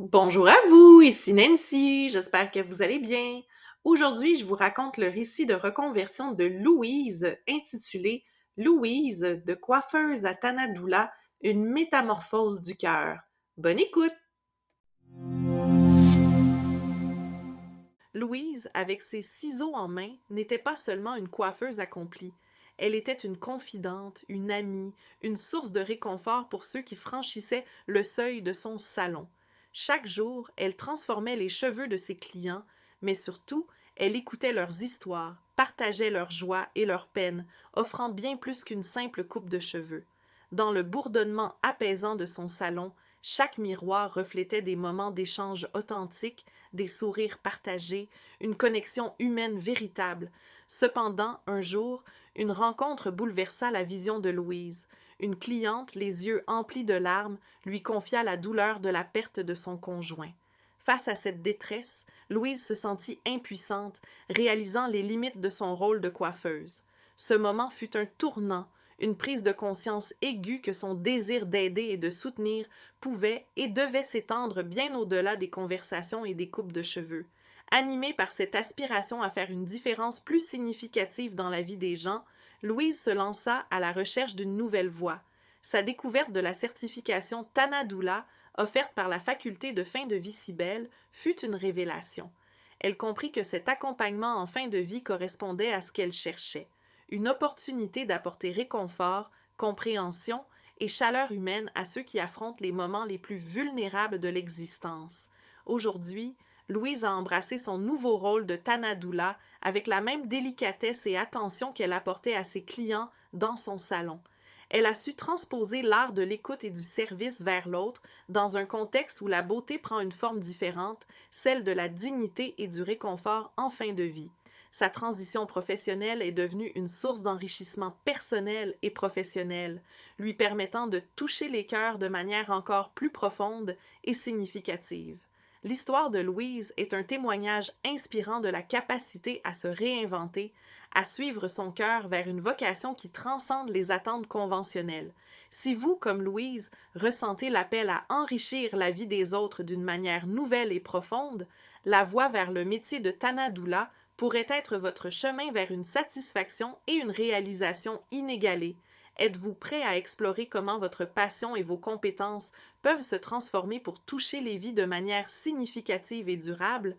Bonjour à vous, ici Nancy, j'espère que vous allez bien. Aujourd'hui, je vous raconte le récit de reconversion de Louise, intitulé Louise, de coiffeuse à Tanadoula, une métamorphose du cœur. Bonne écoute! Louise, avec ses ciseaux en main, n'était pas seulement une coiffeuse accomplie. Elle était une confidente, une amie, une source de réconfort pour ceux qui franchissaient le seuil de son salon. Chaque jour, elle transformait les cheveux de ses clients, mais surtout, elle écoutait leurs histoires, partageait leurs joies et leurs peines, offrant bien plus qu'une simple coupe de cheveux. Dans le bourdonnement apaisant de son salon, chaque miroir reflétait des moments d'échange authentiques, des sourires partagés, une connexion humaine véritable. Cependant, un jour, une rencontre bouleversa la vision de Louise. Une cliente, les yeux emplis de larmes, lui confia la douleur de la perte de son conjoint. Face à cette détresse, Louise se sentit impuissante, réalisant les limites de son rôle de coiffeuse. Ce moment fut un tournant, une prise de conscience aiguë que son désir d'aider et de soutenir pouvait et devait s'étendre bien au-delà des conversations et des coupes de cheveux. Animée par cette aspiration à faire une différence plus significative dans la vie des gens, Louise se lança à la recherche d'une nouvelle voie. Sa découverte de la certification Tanadoula, offerte par la faculté de fin de vie Cybèle, fut une révélation. Elle comprit que cet accompagnement en fin de vie correspondait à ce qu'elle cherchait, une opportunité d'apporter réconfort, compréhension et chaleur humaine à ceux qui affrontent les moments les plus vulnérables de l'existence. Aujourd'hui, Louise a embrassé son nouveau rôle de Tanadoula avec la même délicatesse et attention qu'elle apportait à ses clients dans son salon. Elle a su transposer l'art de l'écoute et du service vers l'autre dans un contexte où la beauté prend une forme différente, celle de la dignité et du réconfort en fin de vie. Sa transition professionnelle est devenue une source d'enrichissement personnel et professionnel, lui permettant de toucher les cœurs de manière encore plus profonde et significative. L'histoire de Louise est un témoignage inspirant de la capacité à se réinventer, à suivre son cœur vers une vocation qui transcende les attentes conventionnelles. Si vous, comme Louise, ressentez l'appel à enrichir la vie des autres d'une manière nouvelle et profonde, la voie vers le métier de Tanadoula pourrait être votre chemin vers une satisfaction et une réalisation inégalée. Êtes-vous prêt à explorer comment votre passion et vos compétences peuvent se transformer pour toucher les vies de manière significative et durable?